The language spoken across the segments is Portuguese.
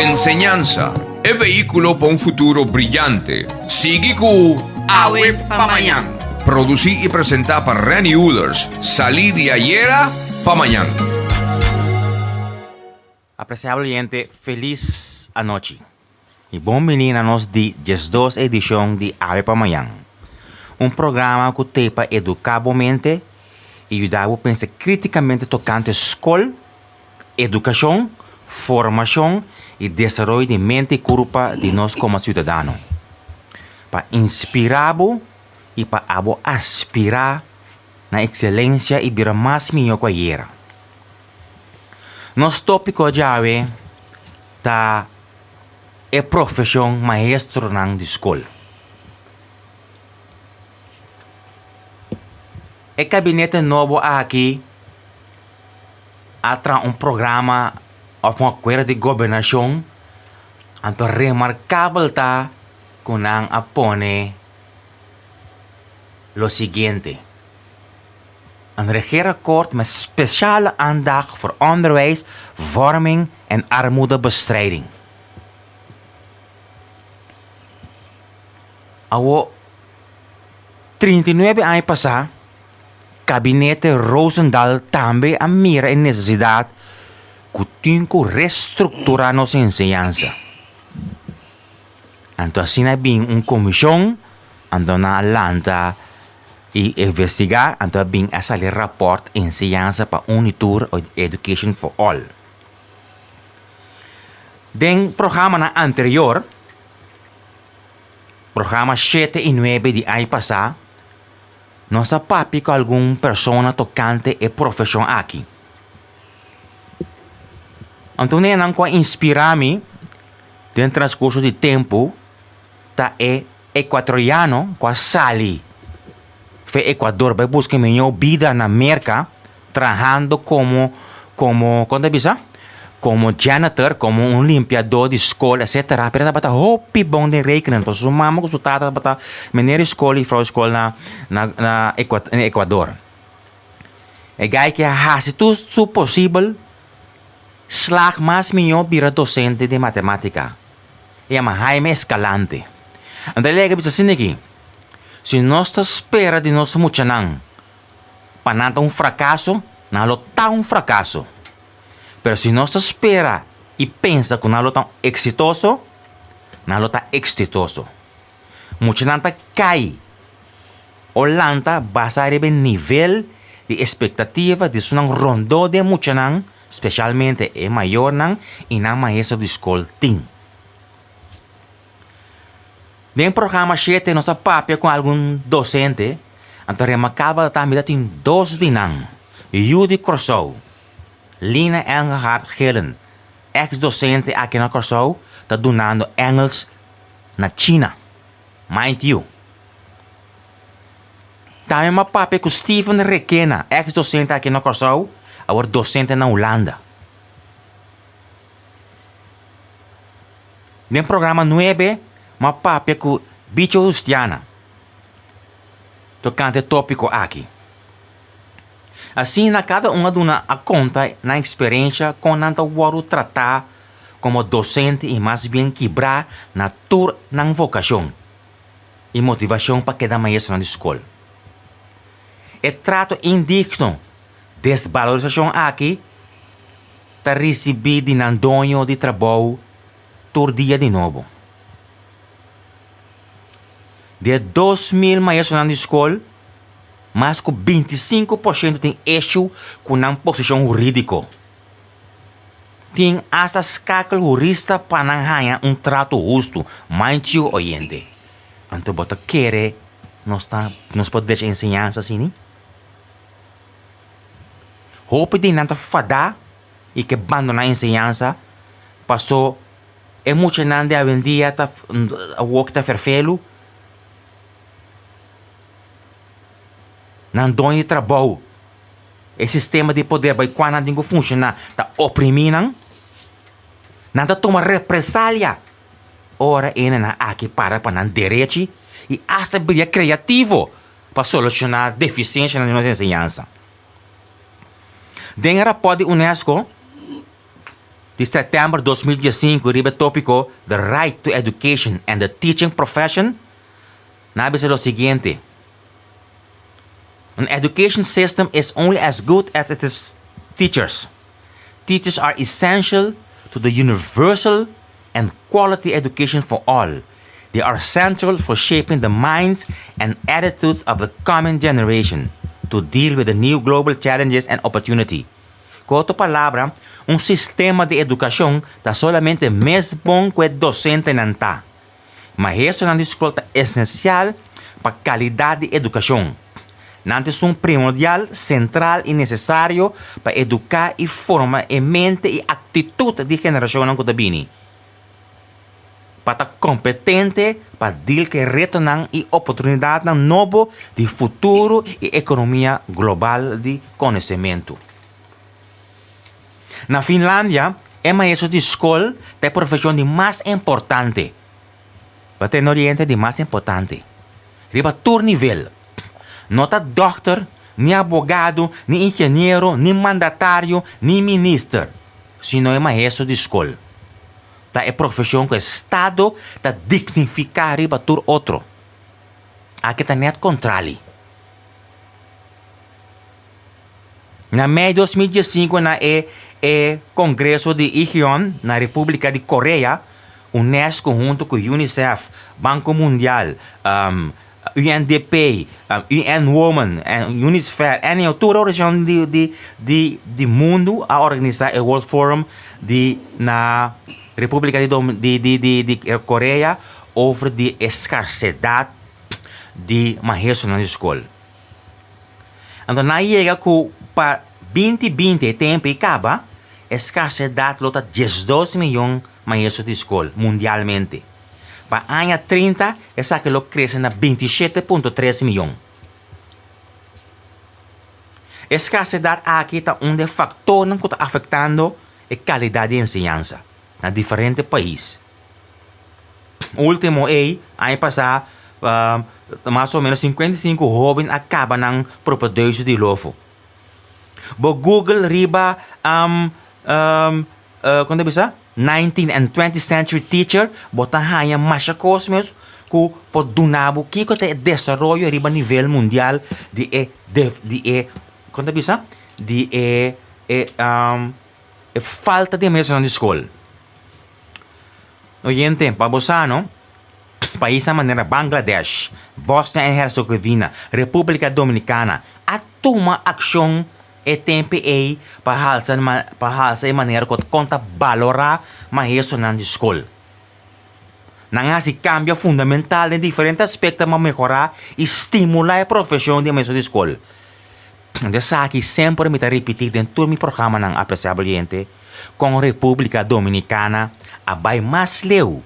Enseñanza es vehículo para un futuro brillante. Sigue con Awe Pamayan. Producir y presentar para Randy Uders. Salí de ayer pa' mañana. Apreciado oyente, feliz anoche. E bem-vindo a nossa 12 edição de Ave para Amanhã. Um programa que tem para educar a mente e ajudar a pensar criticamente tocante escola, educação, formação e desenvolvimento de mente e corpo de nós como cidadãos. Para inspirar e para aspirar na excelência e virar mais melhor que a era. Nosso tópico de hoje está a profissão maestro na escola. O gabinete novo aqui atra programa ou uma coisa de governação anto remarcável tá com a pone lo seguinte. Een regeerakkoord met speciale aandacht voor onderwijs, vorming en armoedebestrijding. Ao 39 anos passar, kabinete Rosendahl também a mira a necessidade que tem que reestruturar nossa ensinança. Então assim bem comissão ando na lanta e investigar então bem essa rapport ensinança para Unitur Education for All. Den programa anterior, programa 7 e 9 de ano passado, nós papi com alguma pessoa tocante e profissão aqui. Então, não com inspirar-me dentro do transcurso de tempo, tá equatoriano com a Sally. Foi Equador, vai buscar melhor vida na América, trabalhando como janitor, como limpiador de escola, etc. Pero bata hopi bom de rekenen. Então, sua mama com sua tata bata menina escola e frau escola na Equador. E gai que se tudo possível, slag mais melhor vira docente de matemática. E a Jaime Escalante. Então, ele bisa assim aqui. Se nós espera de nós muito não, para não fracasso, não tá fracasso. Pero se nós espera e pensa que não é tão exitoso, não é exitoso. Muito não cai. Holanda basado em nível de expectativa de sua rondo de muito não, especialmente é maior não e não maestro de escola tem. Dentro do programa 7, nós papel com algum docente, então remarcável também tem dois de não. Judy Corso, Lina Engelhardt Helen, ex-docente aqui na Corso, está donando Engels na China. Mind you. Também uma papel com Stephen Requena, ex-docente aqui na Corso, agora docente na Holanda. No programa 9, uma papel com Bicho Justiana, tocante tópico aqui. Assim, na cada uma dona a conta na experiência com nanta waro tratar como docente e mais bem quebrar na tour na vocação e motivação para cada maestro na escola. E trato indigno, desvalorização aqui, está recebido de nandonho de trabalho todo dia de novo. De 2.000 maestros na escola, mais que 25% tem eixo com uma posição jurídica. Tem essas cálculos juristas para não ganhar trato justo, mind you, oyente. Então, você quer, nós podemos deixar ensinança assim? Hope de não fadar e que abandonar a ensinança, passou, é muito não de avendia, a work está ferfelo, não dão de trabalho. O sistema de poder vai quando não funciona, está oprimindo, não toma represália. Ora, ele não aqui para não direito e até bem criativo para solucionar deficiência na nossa ensinança. Dentro do rapport da Unesco, de setembro de 2015, riba tópico The Right to Education and the Teaching Profession, nabi sa lo siguiente. An education system is only as good as its teachers. Teachers are essential to the universal and quality education for all. They are central for shaping the minds and attitudes of the coming generation to deal with the new global challenges and opportunity. Com outra palavra, sistema de educação está solamente mesmo que o docente não está. Mas isso na escola é essencial para a qualidade de educação. Não é primordial, central e necessário para educar e formar a mente e atitude de geração que está para estar competente para deal com retos e oportunidades novas de futuro e economia global de conhecimento. Na Finlândia, é maestro de escola a profissão de mais importante. Para no Oriente, de mais importante. Riba todo nível. Não está doctor, nem advogado, nem engenheiro, nem mandatário, nem ministro. Sino é maestro de escola. É profissão que o Estado está dignificar riba todo outro. Aqui está net contrário. Na Mei de 2015, na Congresso de Incheon, na República de Coreia, UNESCO junto com UNICEF, Banco Mundial, UNDP, UN Women, UNICEF, e toda a região de mundo a organizar o World Forum na República de Coreia over de escassez de maestros na escola. Então, na chega que para 2020 tempo acaba, escassez lota 12 milhões maestros de escola mundialmente. Para ano 30, essa que cresce na 27,3 milhões. Escassez aqui está fator que está afetando a qualidade de ensinança na diferentes países. O último ano passado, mais ou menos 55 jovens acabam ng propedeuze de novo. Bo Google riba quando bisa 19th and 20th century teacher bota hanya masha cosmos ku podunabo kiko te desarrollo riba nível mundial quando bisa falta de mesa na escola. Oyente, Babosano, país a maneira Bangladesh, Bosnia e Herzegovina, República Dominicana, a toma ação e tempo para halsa maneira que conta valorar mais isso na escola. Não se cambia fundamental em diferentes aspectos para melhorar e estimular a profissão de mestre de escola. Dessa aqui sempre me repetir dentro do meu programa ng apreciável gente com a República Dominicana a vai mais leu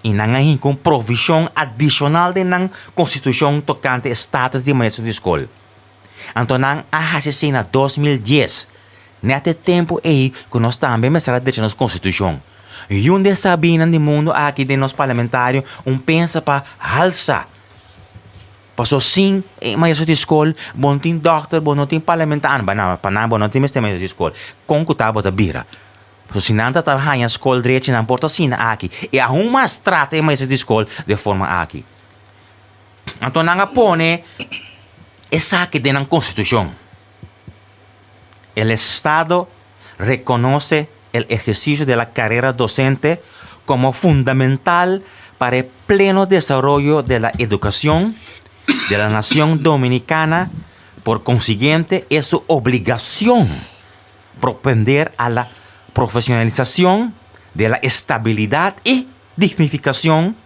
e nangahin com provisão adicional de nang Constituição tocante status de mestre de escola. Então, nang ahasisina 2010, neste tempo que nós também me será de nossa Constituição. E onde sabiam do mundo aqui de nós parlamentários pensa para halsa. Passou sim, maestro de escola, bom tem doctor, bom não tem parlamentar, bom não tem mestre de escola. Com que tá bota bira. Se não está a escola direito, não importa assim aqui. E arruma as trata e maestro de escola de forma aqui. Então, não põe essa aqui de na Constituição. O Estado reconoce o exercício da carreira docente como fundamental para o pleno desarrollo de la educación de la nación dominicana. Por consiguiente, es su obligación propender a la profesionalización de la estabilidad y dignificación.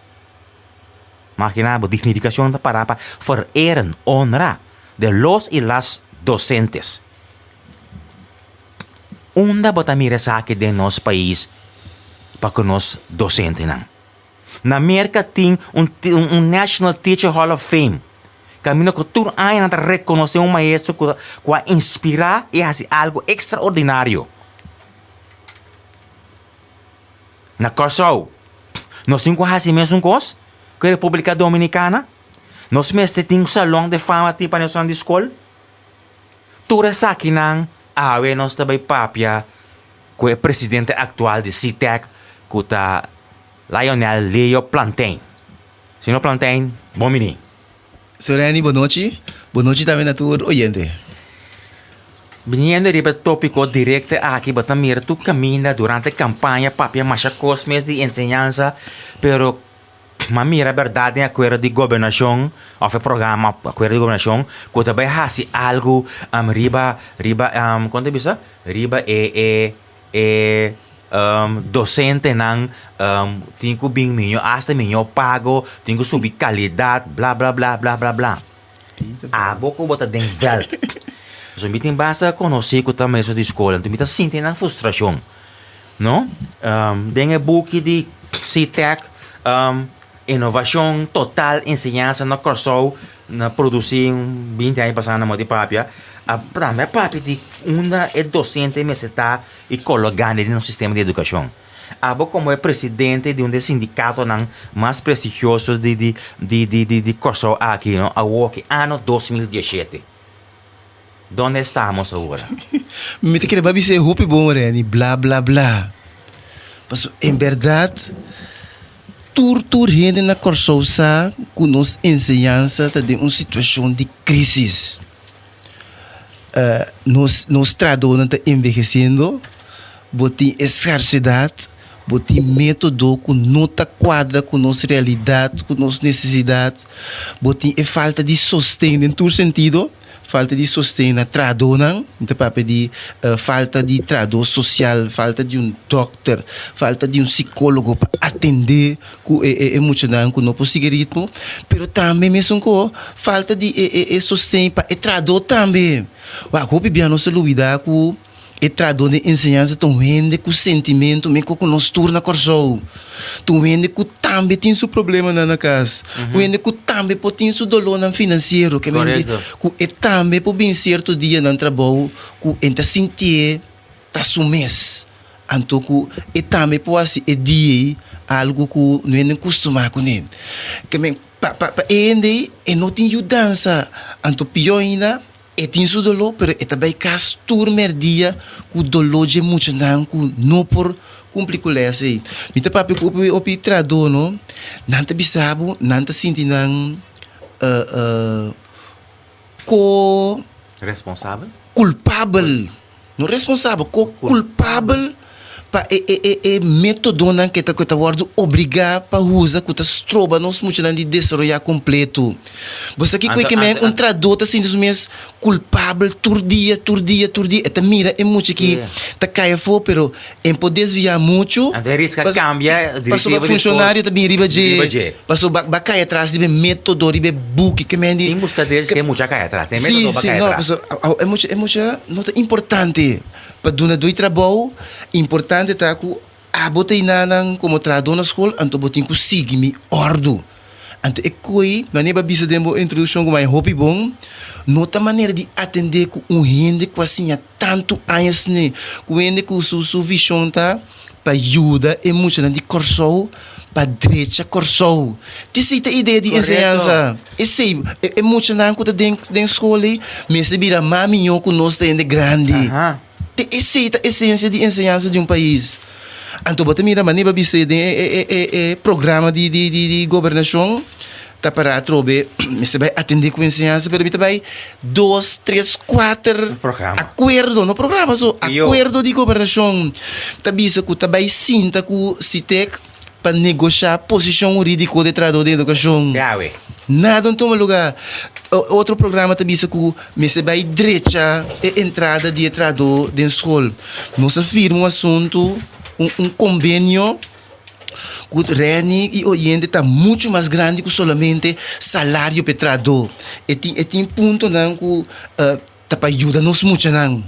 Imaginamos, dignificación para verehren, honra de los y las docentes. Onda bota mira sa aqui de nosso país para que nós docentes não. Na América tem National Teacher Hall of Fame. Camino que todo ano a reconhecer maestro que a inspirar e fazer algo extraordinário. Na Corsol, nós temos que fazer mesmo coisa que a República Dominicana. Nós mesmo temos salão de fama para nós na escola. Tudo isso aqui não, nós também papia com o presidente atual de CITEC, que está Lionel Leo Plantain. Senhor Plantain, bom menino. Sr. Rani, boa noite. Boa noite também a todos oyentes. Viniendo riba tópico directo aqui, bota mira, tu camina durante a campanha, papia macha cosmes de enseñanza, pero mira, verdade, em acordo de governação, ou programa, acordo de governação, que também hasi algo, riba, quanto é isso? Riba docente não, tem que bem melhor, hasta melhor pago, tem que subir qualidade, blá, blá, blá, blá, blá, blá. A boca bota dentro dela. So, mi tin basta conoscer que também de escola, então mi tá sentindo a frustração, não? Tem a book de CITEC, inovação total, ensinança na curso, na produzir 20 anos passando na mão de papia. Para mim, papia de uma é docente me está e colocando no sistema de educação. Abo como é presidente de um dos sindicatos mais prestigiosos de curso aqui, não? A WOC, ano 2017. Onde estamos agora? Me te querer ser roupa bom, Rani, blá, blá, blá. Mas, em verdade, tudo rende na corsosa com nossa ensinança de uma situação de crise. Nós traduzimos está envelhecendo, botem escassidade, botem método que não está quadra com nossa realidade, com nossa necessidade, botem falta de sustento em todo sentido. Falta de sustento na tradona, falta de trador social, falta de doctor, falta de psicólogo para atender com emocional com o nosso ritmo, pero também mesmo com falta de sustento para trador também. Wa hope bem nossa luida com trador de ensinança também com sentimento, mesmo com nós turna corso. Também com também tem seu problema na casa. Também com também tem seu dolor no financeiro, que com também por bem certo dia no trabalho, com enta sentir tá sumes. Então com também pode ser dia algo que não é acostumado com ele. Que men pa ende não tem ajudança. Então pior ainda tem seu dolor, pero também cas turmer dia com dolor de muito não por compliculese. Mita papi ko opi trado no, nanta bisabo, nanta sinti nang ko Responsável? culpável. No responsável, ko culpável pa método nan que tá guardo obrigar pa usar que tá stroba nos muito nan de desarrollar completo. Você aqui que me trador tá sentindo mesmo culpável tur dia, eta mira é muito que tá caia fo, pero em poder desviar muito. Ante risca cambia, passou para funcionário também riba de, passou ba caia atrás de método, de book que me em busca deles que é muito caia atrás, tem método para caia atrás. É muito nota importante para dona do trabalho, importante tá que a botei nan como trador na escola, então botei que siga me ordo. Então é coi, na neba bisa demo introdução com mais hobby bom, nota maneira de atender com gente que assim há tanto anos né, com gente com sua visão tá para ajuda é muito de corso para direita corso. Tem ideia de ensinança. É muito não que dentro da escola, mas se vira maminho que nós temos de grande. Essa é a essência de ensinança de um país. Então, bota mira, maneira de programa de governação, tá para trobe, você vai atender com ensinança, pero você vai 2, 3, 4 acordo no programa, acordo de governação. Tá bisa que tá vai sinta com CITEC para negociar posição jurídica de trador de educação. Nada não toma lugar. Outro programa também se que você vai direita a entrada de trador de escola. Nós firma um assunto, um convênio que o Reni e o Oriente está muito mais grande que somente salário para trador. E tem ponto não que tá para ajudar nós muito não.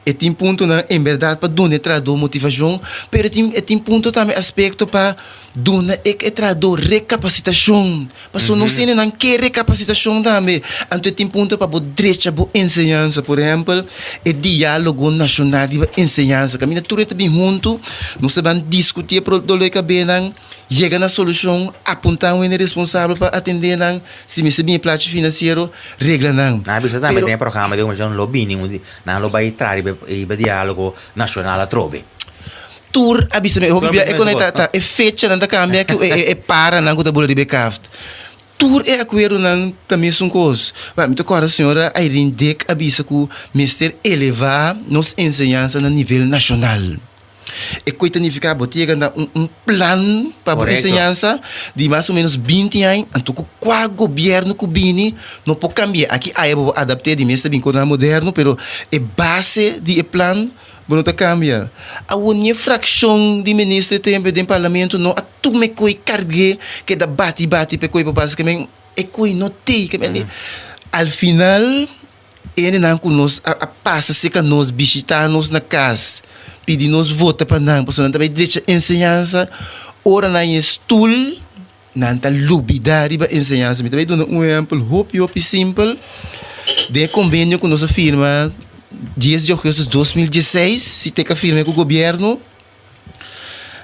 E tem ponto não em verdade para donar trador motivação, pero tem ponto também aspecto para donar trador recapacitação. Porque não sei não que recapacitação também. Então tem ponto para direita boa ensinança, por exemplo, e diálogo nacional de ensinança. Caminha tudo também junto, nós vamos discutir para dole cabeça, chega na solução, apontar um responsável para atender não, se me bem plate financeiro, regra não. Na bisa também tem programa de um lobbying, na lobby e diálogo nacional a trove. tour abisa me hobi Claro, e con mas ta e fecha nanda cambia que e para nan ko ta bola de bekaft. Tour é aquero nan também são coisas. Mas muito agora a senhora Irene Dick abisa que Mister elevar nos ensinança no nível nacional. E coisa significa botiga plan para a ensinança de mais ou menos 20 anos. Então, qual governo que vini não pode cambiar. Aqui aí eu adaptei de mestre bem quando é moderno, pero a base de plan não tá cambia. A única fração de ministro tempo do parlamento não a tu me coi cargue que da bate para coi para que men e coi não tem que men al final ele não conosco a passa se que nós visitar nos na casa pedir nos vota para não pessoa também deixa ensinança ora na stool nanta lubidade para ensinança me também dou um exemplo hope simple de convênio com nossa firma 10 de agosto de 2016, se tem que afirmar que o governo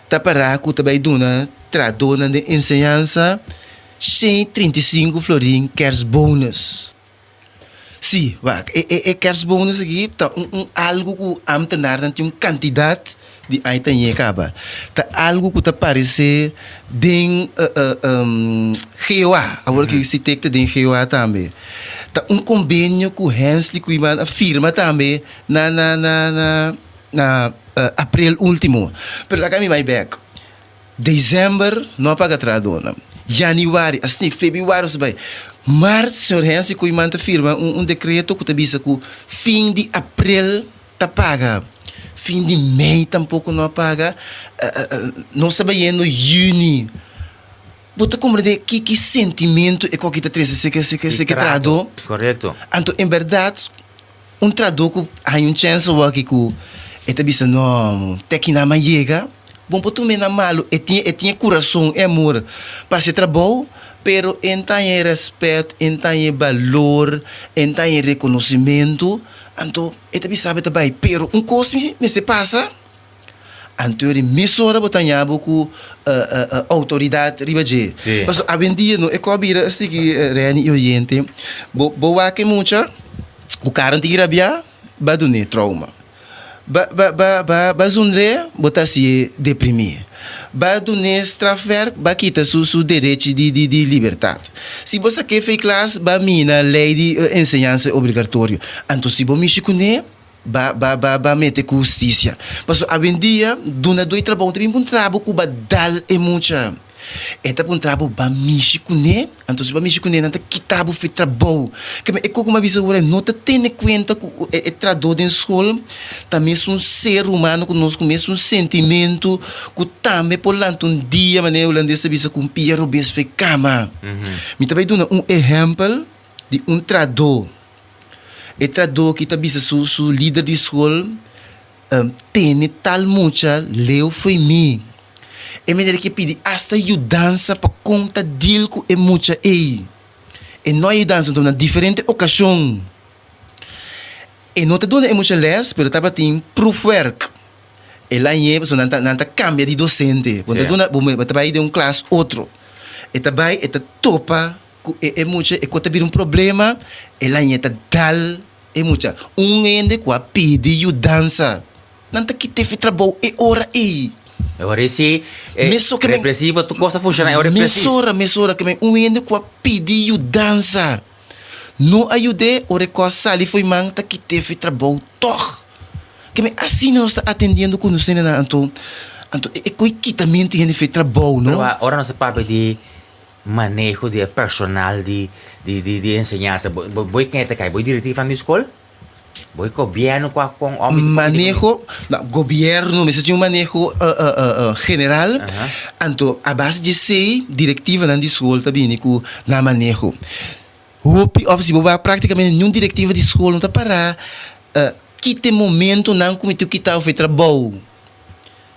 está para que também dona tradona de ensinança 135 florim kers bônus. Sim, é kers bônus aqui, tá algo que am tenar nanti quantidade de item acaba. Tá algo que tá parece den GOA, agora que se tem que den GOA também. Tá convênio com o Hensley que a firma também na abril último. Pero lá me vai back. Dezembro não paga tradona. Januário, assim, fevereiro, sabe? Março, senhor Hensley que a firma decreto que tá bisa que fim de abril tá paga. Fim de mês tampouco não paga. Não sabe no junho. Bota compreender que sentimento é qualquer coisa se que trado. Correto. Então, em verdade, tradutor que há chance aqui que é também não, até que não chega. Bom, para tu me na malo, tinha coração, amor para ser trabalho, pero tem respeito, tem valor, tem reconhecimento. Então, é também sabe também, pero coisa me se passa. Anterior emissora botanya buku autoridade ribaje. Mas a vendia no ecobira assim que reani oriente. Boa que muita o cara tira bia badune trauma. Ba zunre botasi deprimir. Badune strafer ba kita su direito de liberdade. Se você quer fazer classe ba mina lei de ensinança obrigatório. Então se você me ba mete com justiça. Mas a vendia dona dois trabalho também um trabalho que ba dal e muita. Eta um trabalho ba mixico né? Então se ba mixico né nanta kitabo fe trabalho. Que é como uma visão agora não tá tendo conta que é trador em escola também um ser humano conosco mesmo sentimento que também por lá dia maneira holandesa bisa com Piero bes fe cama. Me também dona exemplo de trador. E trador que também su líder de escola tem tal mucha leu foi mim. E me que pedir hasta ajudança para conta dele com é mucha ei. E não ajudança então na diferente ocasião. E não te dona é mucha les, pero tava tem proof work. E lá em você não cambia de docente. Quando dona você vai de classe outro. E também é topa é mucha e quando vir problema ela está dal é mucha ende com a pedir ajudança não tá que teve trabalho e hora aí agora esse repressivo tu gosta funcionar é repressivo mesura que ende com a pedir ajudança não ajude o recosa ali foi man tá que teve trabalho toch que assim não está atendendo com você na então é coiquitamento que ele fez trabalho não agora não se papo de manejo de personal de enseñanza. Voy quem te cai, voy diretivo na escola. Voy governo com manejo, governo, mas tinha manejo general. Então a base de sei diretiva na escola também com na manejo. Hope office boba praticamente nenhum diretiva de escola não tá para que tem momento não comitiu que tá foi trabalho.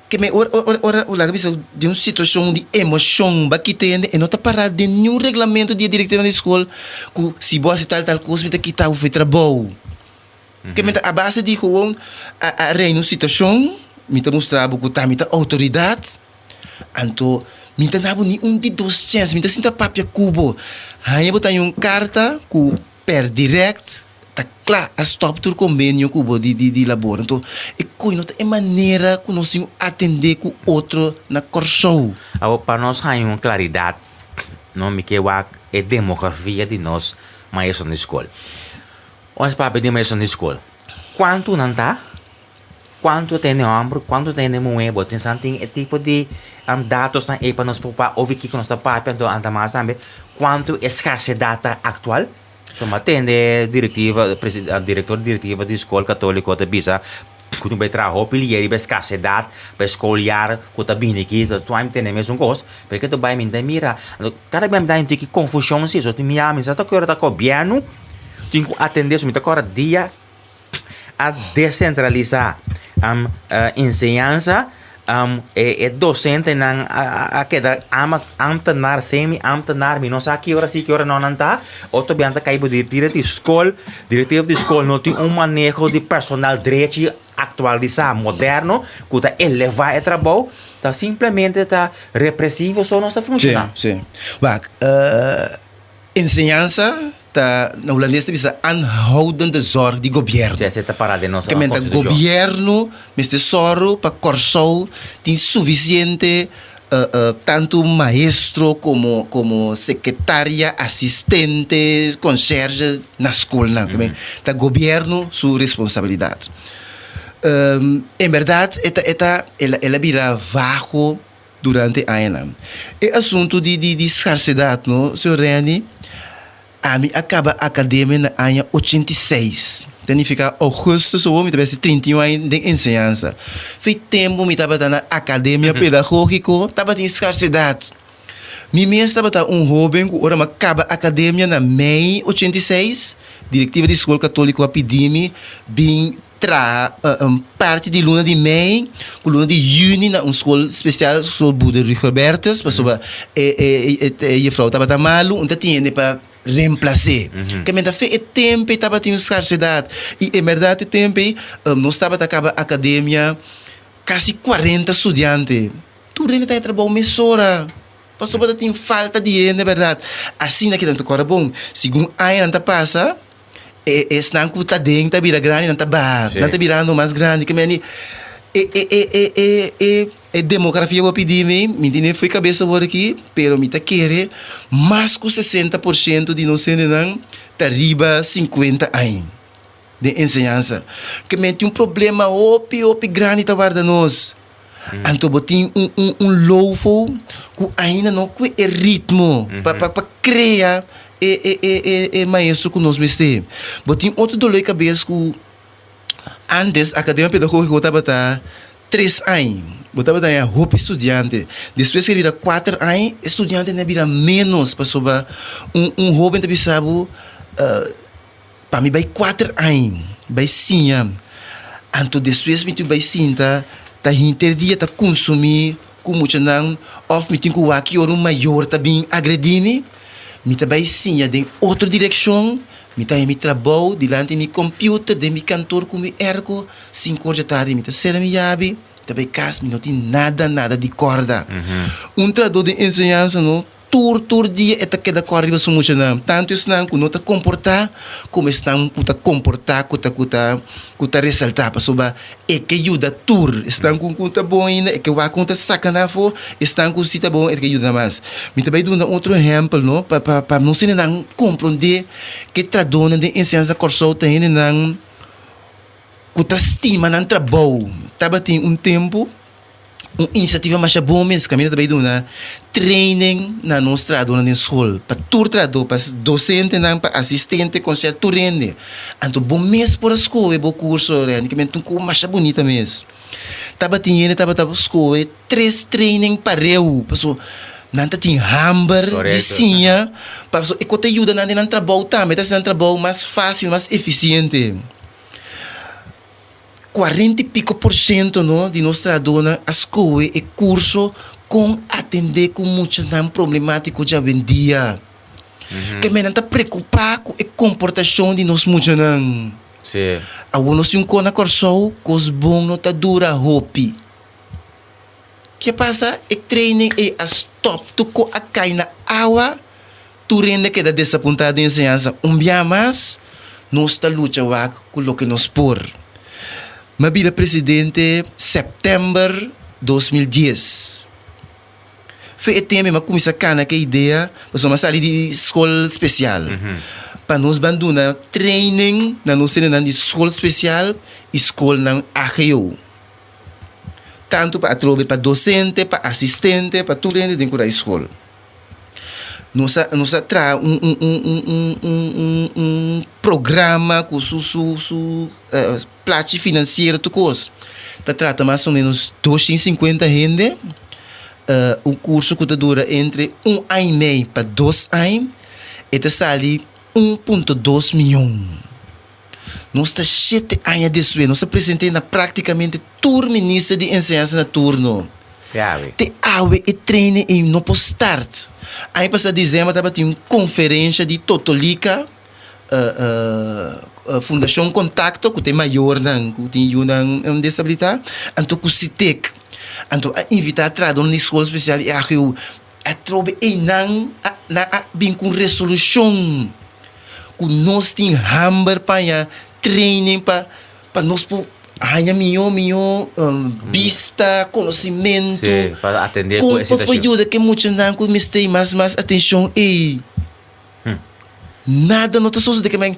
Que me ora lá bisa de uma situação de emoção bakite e não tá parado de nenhum regulamento de diretiva da escola que se você tal coisa me tá quitar o trabalho que me a base de como a reino situação me tá mostrando que tá me tá autoridade então me tá nabo ni de dois chances me tá sinta papia cubo aí botar uma carta que per direct tá claro, a stop tur convênio com o de labor. Então, é coisa, é maneira que nós temos atender com outro na corso. Para nós há uma claridade, não me que é demografia de nós, mas na escola. Os papéis de mais na escola. Quanto não está? Quanto tem homem, quanto tem mulher, botem something, é tipo de dados na para nós para ouvir que nós está papel, anda mais também. Quanto escassa data atual? So, matende diretor diretiva de escola católica da Bisa, que tu vai trabalhar pilieri para escassa data, para escolher que tu bem aqui, tu vai ter mesmo gosto, porque tu vai me mira, cada vez me dá que confusão se, so tu me ama, se tu quer estar governo, tu atender, se me agora dia a descentralizar ensinança docente nan queda amtenar semi amtenar mi não sabe que hora sim que hora não está ou também anda caibo diretivo de escola não tem manejo de personal direito atualizar moderno que está elevar o trabalho está simplesmente está repressivo só não está funcionando. Sim. Ensinança na holandês bisa aanhoudende zorg di governo. Sim, está parado de nossa. Que menta governo, meste soro para corso tem suficiente tanto maestro como secretária, assistente, conserje na escola. Tá governo sua responsabilidade. Em verdade, ela vira vago durante a ano. E assunto de escassidade, não, senhor Reni? A mim acaba a academia na ano 86. Significa agosto, só me tivesse 31 anos de ensinança. Foi tempo me estava na academia pedagógica, estava em escassidade. Me mesmo estava jovem, que ora acaba a academia na Mei 86. Diretiva de escola católica a pedir-me bem parte de luna de Mei, com luna de Junho na escola especial, escola Buda Rigobertas, para soba e frau estava malo, então tinha para reemplacer. Que me fez tempo estava tendo escassidade e em verdade tempo nós estava acaba a academia quase 40 estudantes. Tu ainda está trabalhando mesora. Pastor bata tem falta de dinheiro, na verdade. Assim naquele tanto cora bom. Segundo aí não passa, não custa dentro, tá vira grande, não tá bar, não tá virando mais grande. Que meni demografia eu pedi me dinhe foi cabeça agora aqui, pero me tá querer mais que 60% de nós não tá riba 50 anos de ensinança. Que meni tem problema opi grande tá guarda nós. Então botin loufo que ainda não que é ritmo para criar maestro que nós mestre. Botin outro dolor de cabeça que antes a academia pedagógica botava 3 anos. Botava daí a roupa estudante. Depois que vira 4 anos, estudante não vira menos para sobar jovem também sabe para mim vai 4 anos, vai 5 anos. Então depois me tu vai sinta tá interdia tá consumir com muito não of me tinha que o maior tá bem agredindo me tá vai sim de outra direção me tá me trabalho diante de computer de me cantor com me ergo 5 horas da tarde me tá ser me abre tá vai casa me não tem nada de corda tradutor de ensinança não tur dia eta queda corriba muito não tanto isso não que não tá comportar como estão puta comportar cuta ressaltar para soba é que ajuda tur estão com conta bom ainda é que vai conta sacanafo estão com cita bom é que ajuda mais me também dou outro exemplo não para não se não compreender que tradona de ensinança corso tem não cuta estima não trabalho tava tem tempo inisiativa mais boa mesmo, caminho também do training na nossa adona na escola, para tur trador, para docente, para assistente, concerto, rende. Então, bom mês por a escola, bom curso, rende, que mentum com mais bonita mesmo. Tava tava escola, 3 training para eu, pessoal. Nanta tem hamburger de sinha, pessoal, e quando ajuda na trabalho também, tá trabalho mais fácil, mais eficiente. 40 e pico % no, de nossa dona a escola e curso com atender com muitos problemáticos já vendia. Que me não está preocupado com a comportação de nós muitos não. Sim. A nós um na corso com os bons não tá dura hopi. Que passa é training e a stop tu com a cai na água tu rende que dá desapontado em ensinança dia mais nós está luta com o que nós por. Mabila presidente setembro 2010. Foi o tempo que começa a cana que ideia, nós sair de escola especial. Para nós abandonar training na nossa de escola especial, escola na AGU. Tanto para trobe para docente, para assistente, para tudo dentro da escola. Nós traz programa com plate financeiro, tudo coisa. Trata mais ou menos 250 gente. Um curso que dura entre 1 ano e meio para 2 anos. E te sai 1,2 milhão. Nós está 7 anos disso. Nós apresentamos praticamente todo ministro de ensinança na turno. Te awe e treine e não pode start. Aí passa dezembro estava tendo uma conferência de Totolica, Fundação Contacto, que tem maior que tem uma disabilidade, então que se tec, então invitar a trazer uma escola especial e a trobe e não bem com resolução, que nós tem hamber para training para nós minha vista, conhecimento. Sim, para atender com essa situação. Ajuda que muitos não comecei mais atenção e nada não está só de que me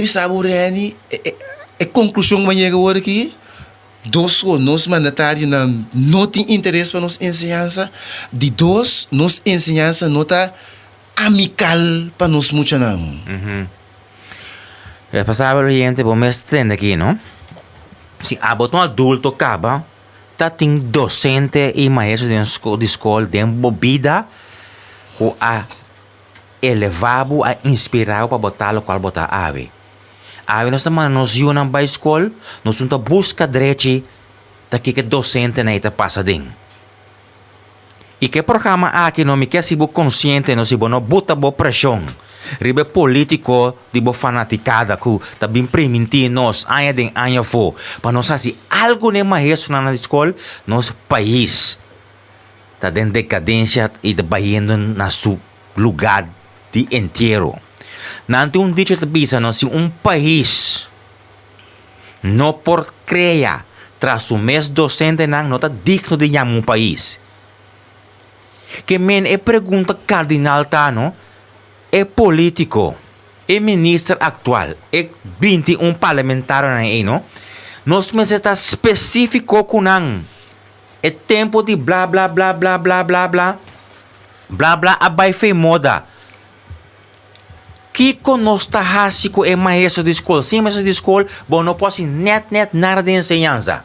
sabe o Reni é conclusão manhã agora aqui nós mandatários não tem interesse para nos ensinança de nos ensinança não está amical para nos muitos não. É passava o gente bom mestre aqui, não? Se a botão adulto acaba, tá tem docente e maestro de escola de bebida ou a elevar a inspirar para botar o qual botar ave. Ave nós também nos unam para a escola, nós juntos busca direito daqui que docente na ita passa dentro. E que programa aqui não me quer se bo consciente não se bo não bota bo pressão. Ribe político de bo fanaticada que tá bem permitir nós anya den anya fo para nós assim algo nem mais na escola nosso país tá em decadência e tá baindo na seu lugar de inteiro. Nanti dicho te bisa não se país não por criar tras o mês docente não tá digno de chamar país. Que men é pergunta cardinal tá não é político, é ministro atual, é 21 parlamentar na não. Nós mas está específico com não. É tempo de blá blá blá blá blá blá blá blá blá abai fe moda. Que conosco rásico é maestro de escola, sim maestro de escola, bom não posso net nada de ensinança.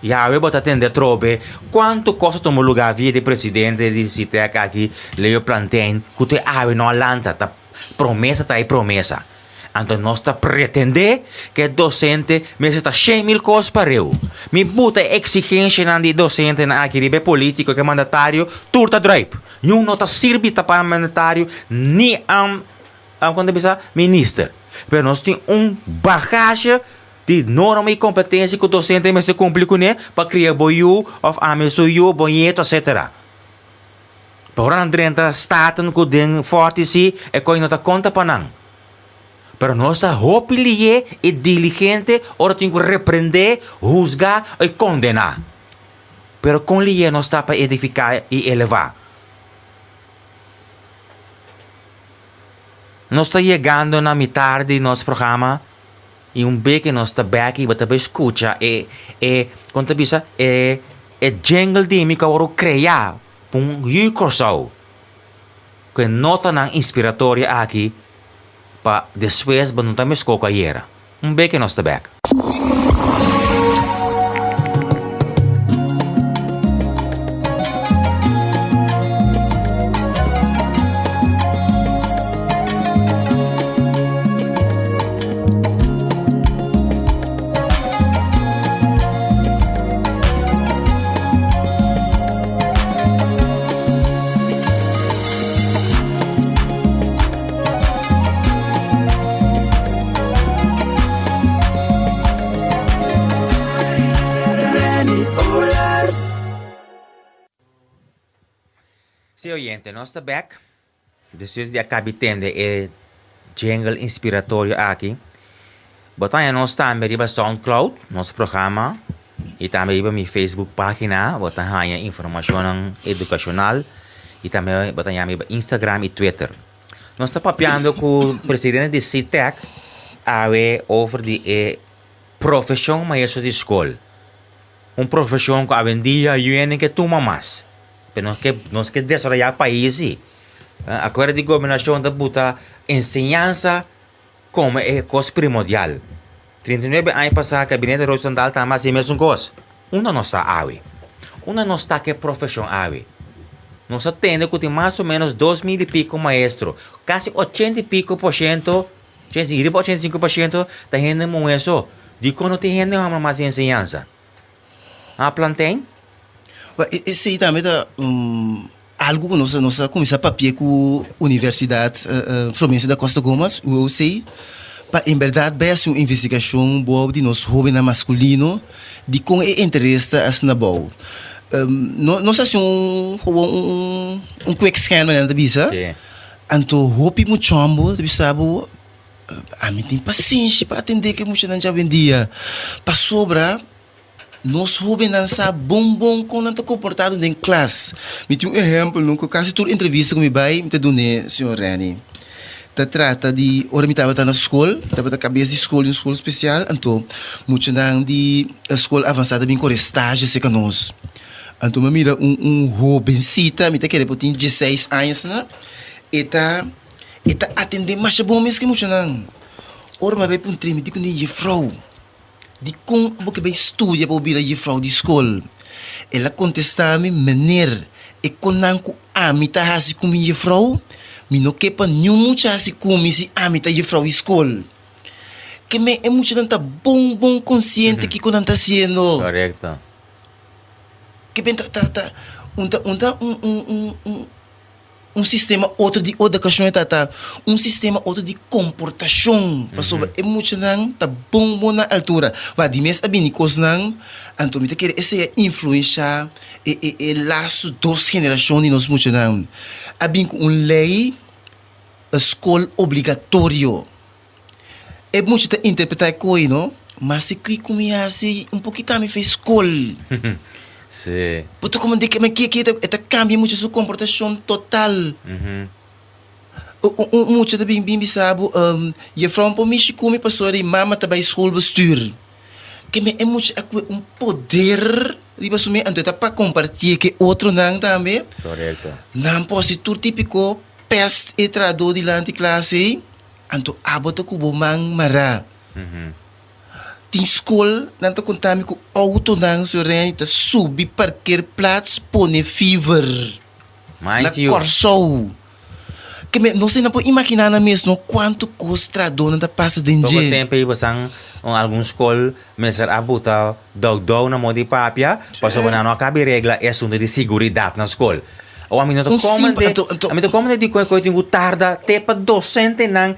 E a eu botar atender trobe quanto custa tomar lugar via de presidente de Citeca aqui, leio plantain, que te ave não alanta, tá promessa tá aí promessa. Então nós tá pretender que docente me está 100.000 coisas para eu. Me bota exigência na de docente na aqui de político que mandatário turta drive. Yung não tá sirve para mandatário ni quando bisa ministro. Pero nós tem bagagem de norma e competência que o docente me se cumpre com ele para criar boiu, of amesuyu, bonito, etc. Para andrenta staten que den forte si e coi não tá conta para não. Pero nossa hopilie e diligente ora tem que repreender, juzgar e condenar. Pero com lie nós está para edificar e elevar. Nós está chegando na metade do nosso programa. E bem que nós estamos aqui para escutar quando bisa jingle de mim que eu criar yukorsau que nota na inspiratória aqui para depois não tá me escoca era bem que nós estamos aqui. Sim, oyente, nós estamos back. Depois de acabar tendo jingle inspiratório aqui. Botamos nós também riba SoundCloud, nosso programa. E também riba minha Facebook página, botamos informação educacional. E também botamos riba Instagram e Twitter. Nós estamos papiando com o presidente de CITEC over de profissão maestro de escola. Profissão que hoje em dia eu que toma mais. Nós que desarrollar o país. A Corte de Governação da buta ensinança como é coisa primordial. 39 anos passados, o gabinete Rosendal está mais a mesma coisa. Uma não está aí. Uma não está que profissão aí. Nós atendemos que tem mais ou menos 2.000 e pico maestros. Quase 80 e pico por cento, 85% da gente não é isso. De quando tem gente mais ensinança. A plantain? Esse aí também é algo que nós começamos a papel com a Universidade Fluminense da Costa Gomes, o UCI. Em verdade, vai ser uma investigação boa de nós jovens masculinos de como é interesse na boa. Não sei se um quick scan na bisa. Então, hope muito chambo, sabe? A mim tem paciência para atender que muita gente já vendia. Para sobra, nós jovens não sabem bom como não comportado em classe. Me tem exemplo, nunca quase toda entrevista que me vai, me dou senhor Rani. Trata de, ora me estava na escola, estava na cabeça de escola, em escola especial, então, muito não de escola avançada bem com estágio, sei que nós. Então, me mira jovencita, me tá querendo por 16 anos, né? E tá atendendo mais bom mesmo que muito não. Ora, me vai para treino, digo nem de frau. De como que vai estudar para ouvir a frau de escola. Ela contestava-me, maneira, e quando a mim tá assim com minha frau, me não quepa nenhum muito assim com se a mim tá de frau de escola. Que me é muito não tá bom consciente que quando tá sendo. Correto. Que bem tá sistema outro de educação tá um sistema outro de comportação pessoa é muito não tá bom na altura vai de mês abini coisa não então me quer essa influência e laço duas gerações nós muito não abin com lei escola obrigatório é muito tá interpretar coisa não mas se que começa um pouquinho também fez escola. Sim. Porque como de que cambia muito sua comportação total. Muito também bem sabe, e from por mim como pastor e mama também escola bestuur. Que me é muito poder riba sumi anto tá para compartilhar que outro não também. Correto. Não posso tudo típico pest e trado de lá classe. Anto abota kubo mang mara. Tem escola, não está contando com auto não se renta subir parquear plaats pone fever na corso que não sei não pode imaginar na mesmo quanto custa dona da passa de todo tempo aí basang algum escola mas a bota dog na modi papia passou na não cabe regra é assunto de segurança na escola ou a mim não como de coisa tem tarda tepa docente não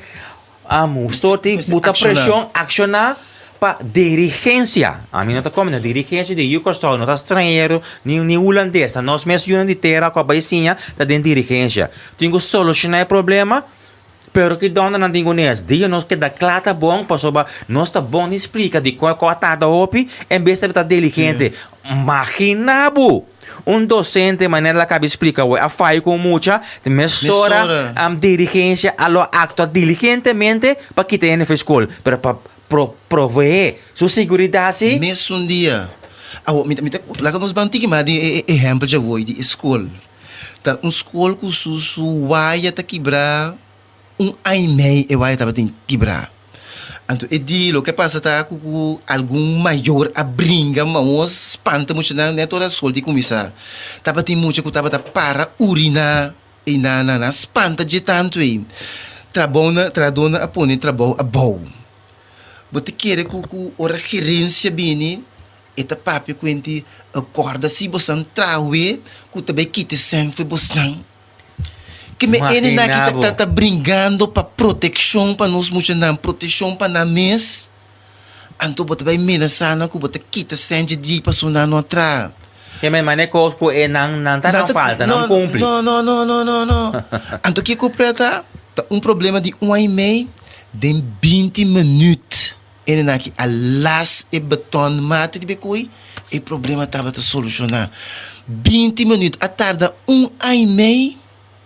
sorte bota pressão accionar para dirigência. A mim não está como, dirigência de Yucostol, não está estrangeiro, nem holandês. Nós mesmos de terra com a baicinha, está dentro de dirigência. Tenho solucionar o problema, pero que dona não tenho nesse. Dia nós que dá clata bom, passou ba, nós está bom explica de qual a tarde hopi, em vez de estar diligente. Imagina, docente, maneira que cabe explica, a faz com muita, de mesura, dirigência, alo actua diligentemente para que tenha na escola, pero para prover sua segurança. Mesmo dia. Lá que nós vamos ter que exemplo já vou de escola. Tá escola com su waia tá quebrar ano e meio e waia tá tem quebrar. Então o que passa tá com algum maior a brinca, mas espanta muito na toda a escola de começar. Tava tem muito que tava para urinar e na espanta de tanto aí. Tradona a pôr trabalho a bom. Você quer que a gerência bem, eta papi quenti acorda se você traue, que também quite sempre você. Que me ele na que tá brincando para proteção para nós muitos proteção para na mês. Anto você vai menaçar que você quita sempre de pessoa não atrás. Que me mane coisa é não tá falta, não cumpre. Não. Anto que completa Tá problema de 1 e meia, de 20 minutos. E aqui, a las e beton mate de becoi, e problema estava a solucionar. 20 minutos, a tarde 1 e meia,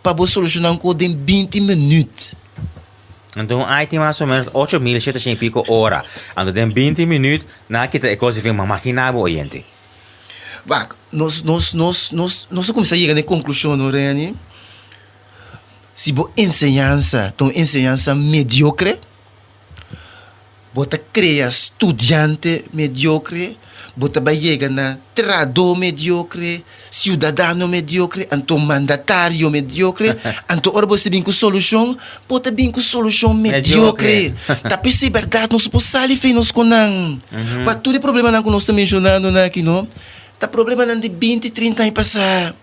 para você solucionar com 20 minutos. Então, aí tem mais ou menos 8.700 e pico horas. Então, tem 20 minutos, na que é coisa que uma máquina boa, gente. Bah, nós começamos a chegar na conclusão, não é? Se boa ensinança, então ensinança mediocre, bota cria estudante mediocre, bota vai chegar na trado mediocre, cidadão mediocre, então mandatário mediocre, então ora você vem com solução, bota vem com solução mediocre. Tapi se verdade nós podemos sair feinos com não. Mas tudo é problema não que nós estamos mencionando aqui, não? Tá problema não de 20, 30 anos passar.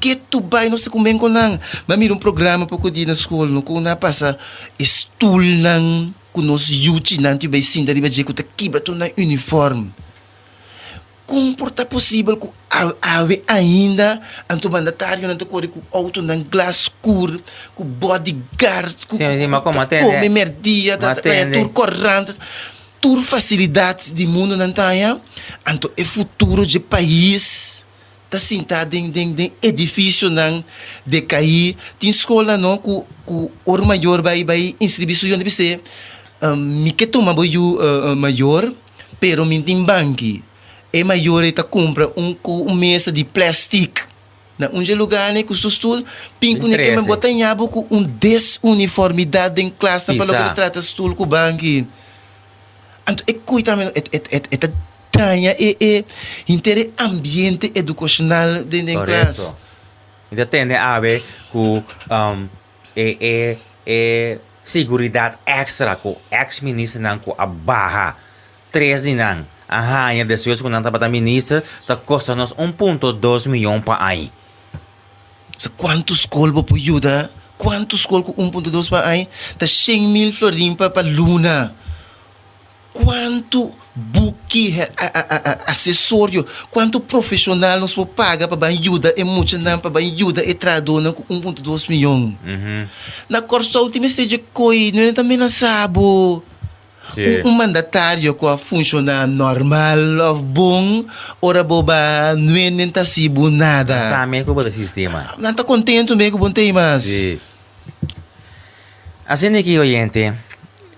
Que tu vai não se comer com não? Mas mira programa para cuidar na escola, não com na passa estul não, com nós yuti não tu vai sim daí vai dizer que tu quebra tu na uniforme. Como porta possível que ave ainda anto mandatário não te corre com auto na glass cur, com bodyguard, com come merdia, da tur corrente. Tur facilidades de mundo não tá, anto é futuro de país. Tá sentado em edifício não de cair. Tem escola não que o maior vai inscrição de você. Me que toma boio maior, pero me tem banque. É maior eta compra mesa de plástico. Na lugar né que sustul pinco ne que me bota em abo com desuniformidade em classe para que trata estul com banque. Anto é coisa também é tanha intere ambiente educacional dentro da classe. Então tem a ver com seguridade extra com ex-ministro não com a barra 13 não. Aha, e depois quando não está ministro, está custando 1,2 milhão para aí. Quantos escolas para ajuda? Quantos escolas com 1,2 para aí? Está 100 mil florins para Luna. Quanto buque acessório, quanto profissional nós vamos pagar para ajuda e muito não para ajuda e traduz com 1,2 milhão. Na corsa última seja coi, não é também na sabo. Mandatário que funciona normal, bom, ora boba não é nem tá sibo nada. Sabe como é o sistema? Não tá contente mesmo com temas. Sim. Assim aqui, oyente.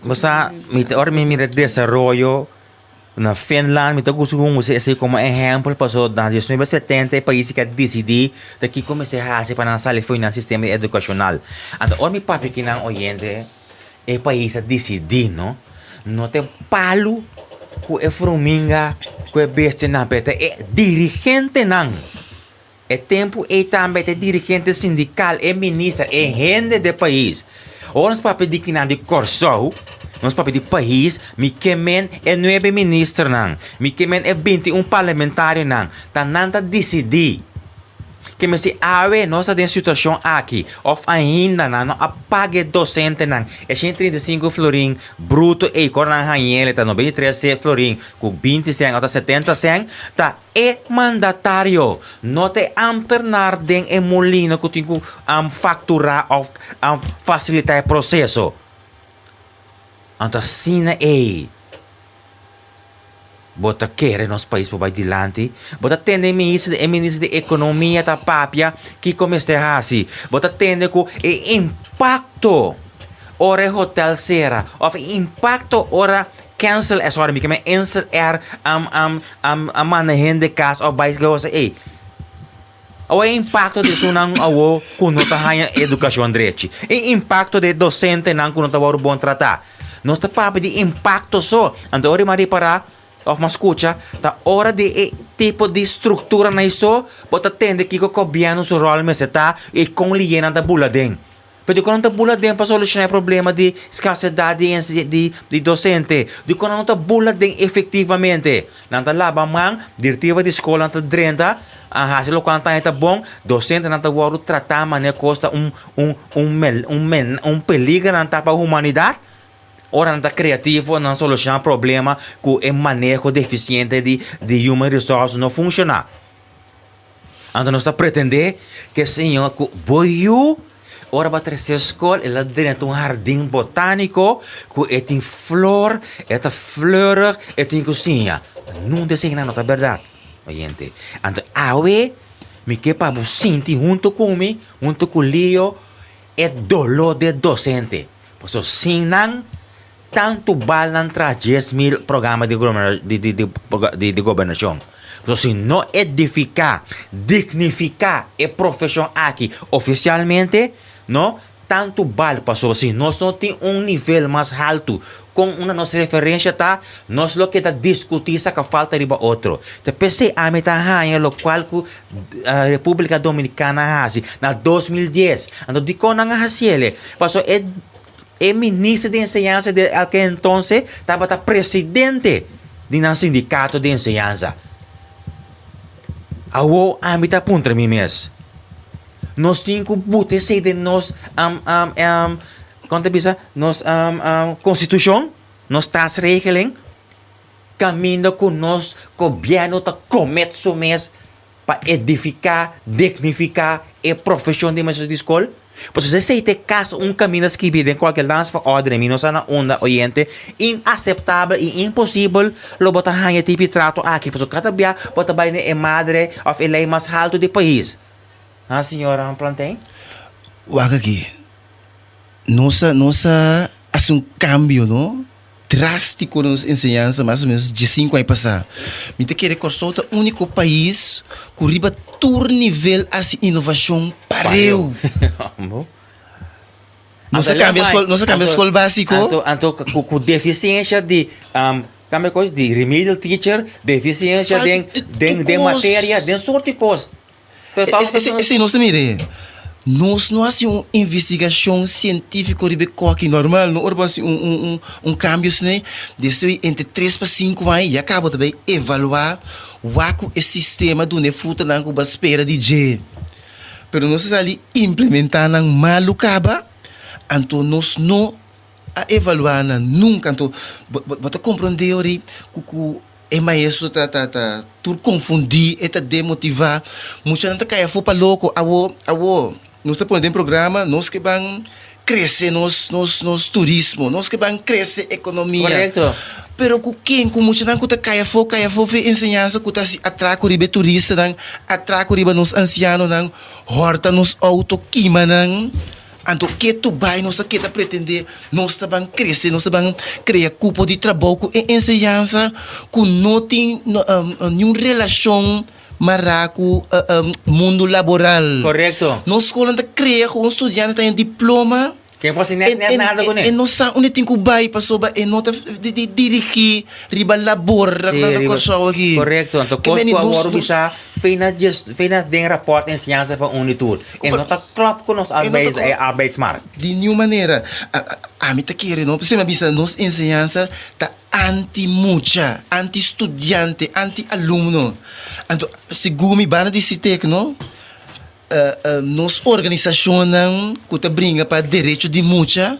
Você me desenvolveu na Finlândia, me gusto com você assim como exemplo, passou na 1970 países que decidiram que comecei a fazer para lançar foi no sistema educacional. Então, me papi que não oyente é país a decidir, não tem palo que é fruminga, que é besta na peta, é dirigente não. É tempo e também é dirigente sindical, é ministro, é gente do país. Ou nós papi de que não de corso, nós papi de país, me quemen é 9 ministros não, me quemen é 21 parlamentares não, tá nada decidir. Que me se ave nossa de situação aqui, ou ainda não apague docente não, é 135 florim bruto e cornan hanhele tá 93 florim com 20 cent ou 70 cent tá é mandatário não te alternar den e molina que tinha facturar ou facilitar o processo. Então sina bota querer nosso país para adiante, bota tende ministro de economia da papia que comece a assim, bota tende com o impacto ora hotel será, ou impacto ora cancel as hora que me cancel manejen de casa ou vai que você o impacto de sunang awo kuno tahaya educação direito, e impacto de docente nang kuno tawar bom tratar, nós tá papo de impacto só, ando ori mari para of mas escucha, ta hora de tipo de estrutura na isso, bota tende que o governo seu rol me está e com liena da buladen. Pero quando tá buladen para solucionar o problema de escassidade de docente, de quando não tá buladen efetivamente, não tá lá bang diretiva de escola não tá drenta, se lo quando tá bom, docente não tá waro tratar mané costa peligro não tá para a humanidade. Ora não está criativo, não solucionar problema com o manejo deficiente de human resources não funcionar. Então nós está pretender que senhor boiu ora ba terceira escola, ela dentro jardim botânico, que tem flor, eta fleurig, tem cozinha. Não desenha nota verdade, gente. Então, awe, me que para sentir junto comigo, junto com o Leo, é dolor de docente. Por isso, sim, não tanto balan tra 10,000 programas de governação. Então, se não edificar, dignificar a profissão aqui oficialmente, não tanto vale, pastor. Se nós não temos nível mais alto, com uma nossa referência, tá? Nós lo que está discutir essa que falta de outro. Então, pensei, a metahanha, lo qual a República Dominicana hasi, na 2010, ando di ko na nga hasiele. Pastor, ministro de enseñanza de aquel entonces estaba presidente de un sindicato de enseñanza. Awo amita puntra mi mes. Nos tinko bute se de nos conta bisa nos constitución, nos tas regeling caminho com nos governo ta comet su mes para edificar, dignificar a profissão de mestre de escola. Pues se aceite caso caminho que vive em qualquer lance for ordem, não na onda oriente, inaceitável e impossível lo bota hanya tipo trato aqui, porque cada dia bota vai é madre of a lei mais alto do país. Ah, senhora, plantain? Aqui, nossa hace cambio, não? Drástico nas ensinanças, mais ou menos de 5 anos passados. Me te quer recordar o único país que riba todo nível de inovação pareu. Nossa cambia a escola básica. Então, com deficiência de de remedial teacher, deficiência de matéria, de sorte de coisa. Esse não se mire. Nós não hacemos uma investigação científica de que normal, não houve cambio né? Desde entre 3 para 5 anos e acaba também evaluar o sistema do fruta na cuba espera de G. Pero nós ali implementar na malucaba, então nós não a evaluar nunca, então bota compreender ori que é maestro tu confundir e demotivar, muita gente cai for para louco, nós estamos em programa, nós que vamos crescer nos turismo, nós que vamos crescer economia. Correto. Pero com muita gente que cai for ver ensinança que se atraco ribe turista, atraco ribe nos ancianos, horta nos auto quima, então que tu vai nós que tá pretender nós vamos crescer, nós vamos criar grupo de trabalho com ensinança, com não tem nenhuma relação maraco mundo laboral. Correto. Nós escola cria um estudante tem diploma. Quem pode nem nada com ele. E nós onde tem que vai para soba e nota de dirigir riba labor na corso aqui. Correto. Então quando agora bisa feina den rapport ensinança para unitur. E nota klap com nos arbeidsmarkt. De nenhuma maneira. A mim tá querendo, não precisa bisa nos ensinança tá anti-mucha, anti-estudante, anti-aluno. Então, segundo me bana de CITEC, não? Nos organizações que brinca para direito de mucha,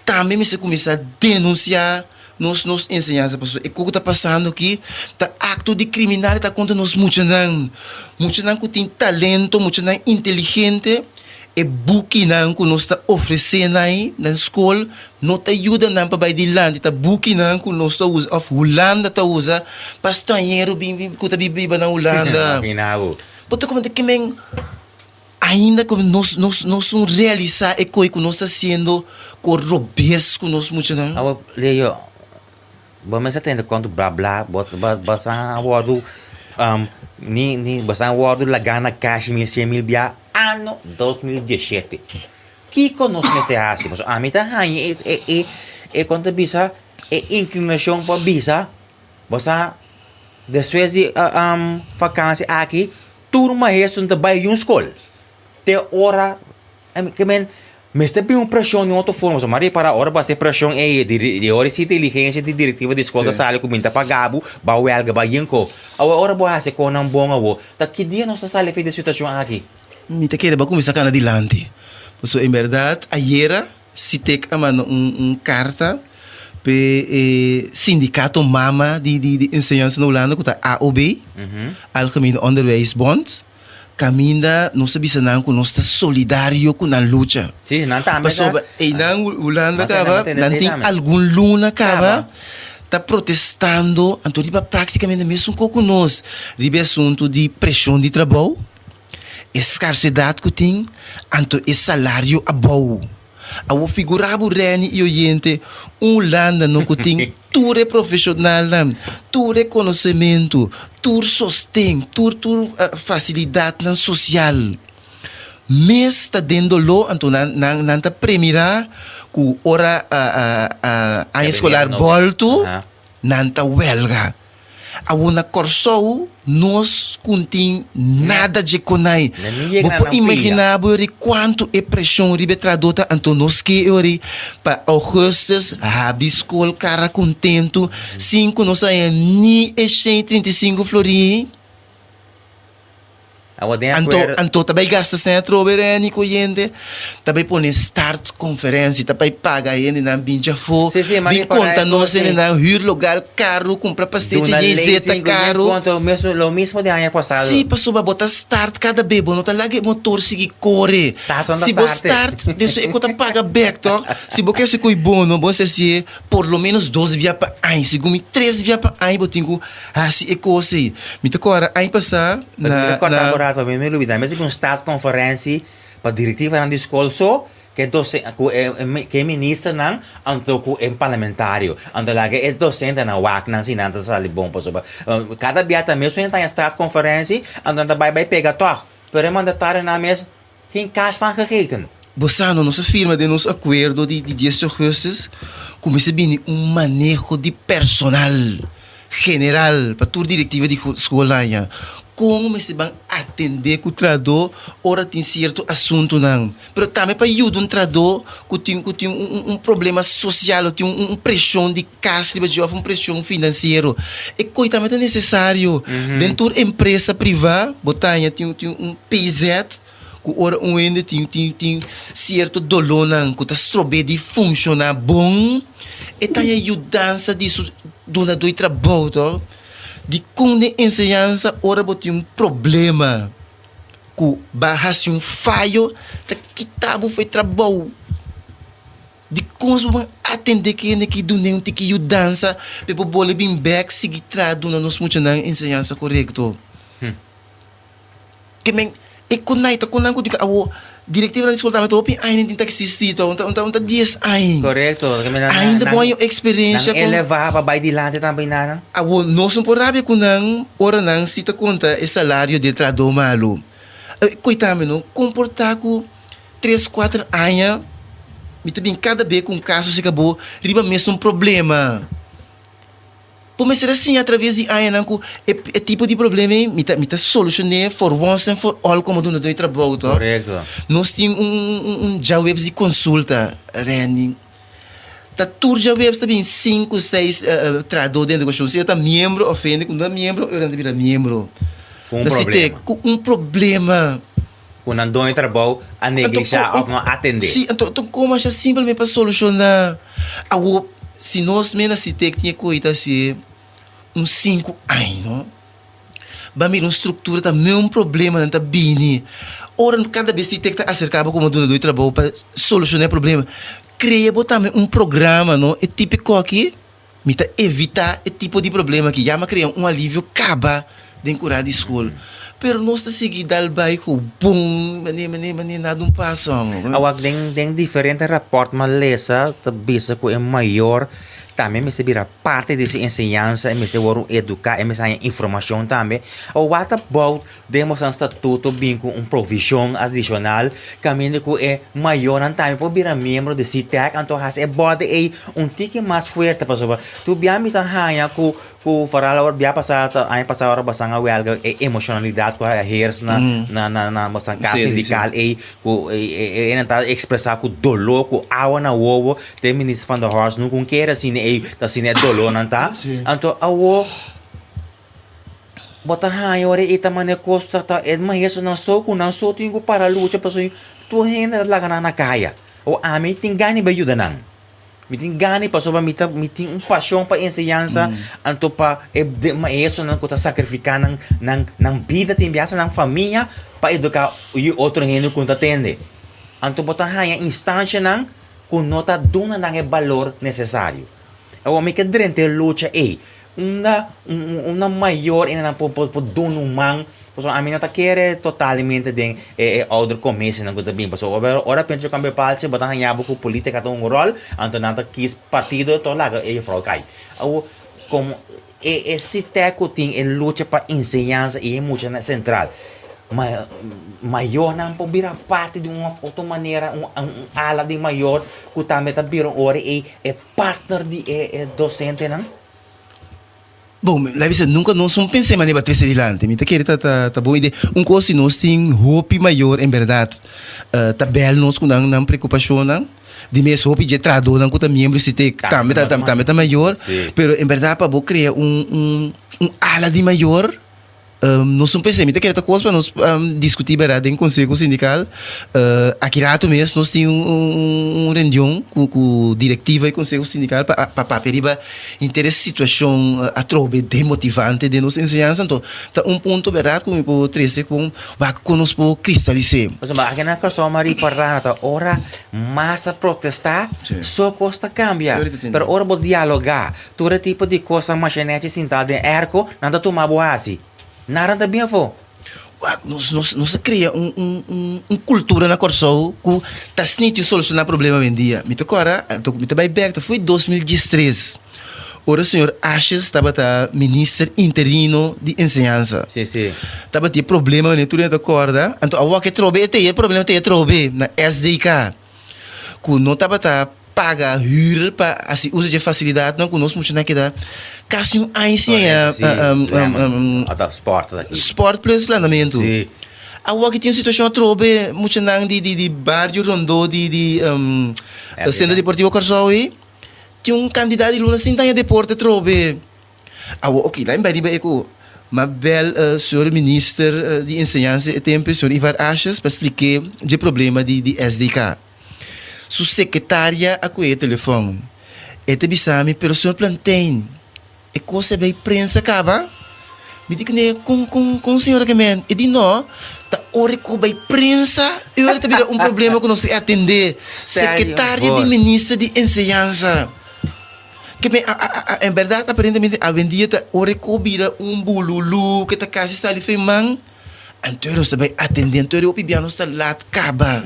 também se começa a denunciar nos ensinanças. E o que está passando aqui, tá acto de criminalidade contra nós mucha não que tem talento, mucha não inteligente. E buki na que nós está oferecendo aí na escola, não te ajuda na para de land, tá buki na que nós está usa, of Holanda tá usa, para estrangeiro que tá bibiba na Holanda. Porque como que men ainda como nós realizar e coi que nós está sendo com robês com nós muito não. Awa Leo, vamos atender quando blá blá, basta award ni basta award lagana cash mil bia ano 2017. Que conosco nesse assim, mas a mim tá aí e quando bisa inclinação para bisa, basta depois de vacância aqui, turma isso não vai em escola. Te hora, que men, mas tem uma pressão em outra forma. So, Maria, para a hora, basta pressão de hora se inteligência de diretiva de escola sala que minta pagabo, bawel ga bayenko. A hora boa se com não bom awo. Tá que dia nós sala fez a situação aqui. Me te querer ba começar a adelante. So, em verdade, ayer se tem carta pe sindicato mama de ensinança na Holanda que tá AOB, Algemene Onderwijsbond. caminda não sabe se não conosco solidário com a luta. Sim, não tá, Mas e não Holanda Mas é, acaba, não tem não tem necessidade. algum luna acaba Acaba. tá protestando, então riba praticamente mesmo com nós. Riba assunto de pressão de trabalho, escassidade que tem, então é salário abaixo. Ao figurar o Reni e o gente, Holanda não tem tudo é profissional, tudo é conhecimento, tudo sostém, tudo facilidade social. Mas está dentro lo, então não está premirar que hora a escolar volto, não está huelga. A uma corso nós contém nada de conai. Vou imaginar de quanto é pressão ribe tradota então nós que ori para augustus abrir escola cara contento 5 nós aí ni é 135 flori. Anto também gasta sem troberani com gente, também põe start conferência, também paga ele na binja fo, bem conta nós ele na hir lugar caro, compra pastete de zeta caro. Lo mesmo de ano passado. Sim, passou para botar start cada bebo, não tá lá que motor seguir corre. Se você start, deixa eu contar paga back to. Se você quer se coi bom, não você se por lo menos 12 via para aí, se gumi 3 via para aí, botinho assim é coisa. Me te cora aí passar na para mim, me olvidar, mas com start conferência para diretiva na escola só que docente que ministro não anto que é parlamentário anto lá que é docente na WAC não se nada sali bom para cada biata mesmo então start conferência anto vai pegar toque para mandatar na mesa quem caso van gegeten. Bossano, nossa firma de nosso acordo de 10 de agosto começa bem manejo de personal general para toda diretiva de escola. Como se vão atender com o tradutor, ora tem certo assunto não. Mas também para ajudar um tradutor que tem problema social, tem pressão de casa, uma pressão financeira. E coisa também é necessário. Dentro da empresa privada, botanha tem PZ, que ora ainda tem certo dolor não, que está de funcionar bom. E tem ajudança disso do trabalho. De quando ensinança, ora botar problema. Que barrasse falho, que tabo foi trabalho. De como vão atender que do nenhum tem que ajudança, para o bolo bem back, seguir traduzir nos muitos na ensinança correto. Que men, e quando eu digo, diretiva da escola também topi ainda tem que existir então 10 anos correto ainda boa experiência com elevar para vai dilante também nada nós não podemos com não ora não se te conta o salário de trabalho malo coitado não comportar com 3-4 anos me também cada vez com caso se acabou riba mesmo problema. Por ser assim, através de anos, é tipo de problema, me tá solucionar for once and for all, como do trabalho. Correto. Nós temos já web de consulta, Reni. Tá tudo já web também 5, 6 tradutores dentro da consulta. Se tá membro, ofende, quando é membro, eu não deveria membro. Com problema. Com problema. Quando andou em trabalho, a negligenciar ou não atender. Sim, então como achar simplesmente para solucionar? Se nós menos se tem que tinha coisa assim, 5 anos, não? Vamos uma estrutura também um problema não tá bem. Ora cada vez se tem que acercar como do trabalho para solucionar o problema. Cria também programa, não? É típico aqui, me tá evitar esse tipo de problema aqui, já me cria alívio acaba de curar de escola. Pero nós está seguindo al bairro bom, mané nada passo. Awag tem diferentes raportes, mas lesa visa que é maior também me servir parte dessa ensinança, me se vou educar, me sai informação também. O what about demos um estatuto bem com provisão adicional, caminho que é maior também para virar membro de CITEC, então é bode é tique mais forte para tu bem me tá hanha com faral bia passada, ano passado basanga welga emocionalidade com a hers na basanga casa sindical e não expressar com dolor, com awa na ovo, tem ministro van der Horst não com queira assim tá assim é dolor não tá então awo bota hai ore ita mane costa tá é mas isso não sou com não sou tenho para luta para tu ainda lá na caia o a mim tem ganho para ajudar não Me tem gani pa soba me tem paixão para ensinança, anto pa maestro não que tá sacrificar nang vida tem biasa nang família para educar o outro reno que tá tende. Anto botar hanya instância nang com nota duna nang valor necessário. Eu me que durante luta uma maior ainda não por dono humano. Porque a minha tá querer totalmente de outro começo não gosta bem. Porque ora penso que a parte botar hanhabo com política tem rol, então nada quis partido to lá e frau cai. Ou como esse teco tem luta para ensinança e é muito central. Maior não pode virar parte de uma outra maneira, ala de maior que também tá virando hora é partner de docente não. Bom, lá você nunca nós não pensei mas bater adiante. Me tá querendo tá boa ideia. Coisa nós tem hope maior em verdade. Tá belo nós com não preocupação não. De mesmo hope de trado não com tá membro se tem tá maior. Pero em verdade para criar ala de maior. Nós não pensamos, que era coisa para nós discutir verdade em conselho sindical. Aqui rato mesmo nós tínhamos reunião com diretiva e conselho sindical para periba interesse situação a trobe demotivante de nos ensinança. Então, tá ponto verdade como eu trazer com vai conosco cristalizar. Mas aqui na casa Maria para tá ora massa protestar, só costa cambia. Pero ora bo dialogar, todo tipo de coisa machinete sentada em erco, nada tomar boasi. Nada também avô. Nós cria cultura na Corsol que está sentindo solucionar problema hoje em dia. Me tocou agora, me vai back, foi 2013. Ora o senhor Ashes estava ministro interino de ensinança. Sim, sim. Estava tendo problema, né? Tu não acorda? Então, a que trobe, tem problema, na SDK. Que não estava paga hyra para assim uso de facilidade não conosco muito naquela caso um sport daqui sport plus planamento a que tem situação trobe muito nang de barrio rondo de centro deportivo Corsol tinha candidato de luna sintanha deporte trobe ok lá em Bariba eco mas bel senhor ministro de ensinança e tempo senhor Ivar Ashes para explicar de problema de SDK. Sua secretária a cuidar telefone. Este bisame, pero o senhor plantain. E coisa bem prensa acaba? Me digo né com o senhor que men. E de não, tá hora que bem prensa. E olha também problema que nós atender. Secretária de ministra de ensinança. Que bem, em verdade aparentemente a vendia tá hora que vira bululu que tá quase está ali femang. Então nós também atender. Então eu pibiano nós tá lá acaba.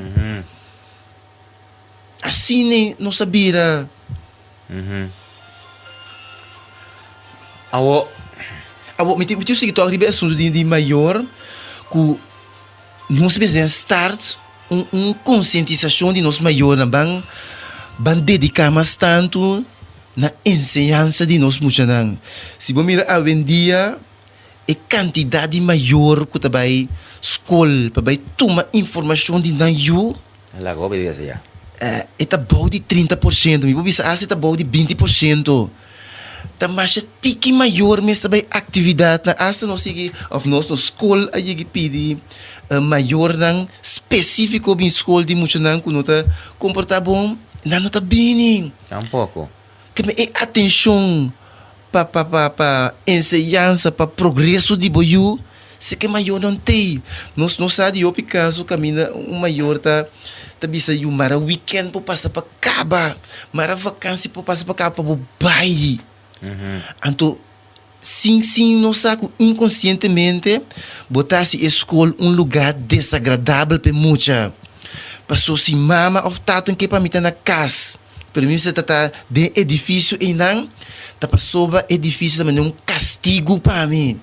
Assim nem não sabia. Awo me tem seguido a assunto de maior que nós precisamos start conscientização de nós maior na ban dedicar mais tanto na ensinança de nós muchanan. Se você mira a vendia é quantidade maior que vai escola para vai tomar informação de nanyu. Lá go be dia Está bom de 30%, me vou pensar está bom de 20%. Tá mais tiki maior mesmo também atividade na asa nós seguir of nós na escola aí que pede maior não específico bem escola de muito não quando tá comportar bom não tá bem um pouco que me atenção para ensinança para progresso de boiú se que maior não tem nós sabe eu caso caminha maior tá bisa you mara weekend po passa para caba mara vacância po passa para caba para bai então sim não saco inconscientemente botar-se escola lugar desagradável para muita passou se mama of tatan que para mim tá na casa para mim você tá de edifício e não tá passou edifício também castigo para mim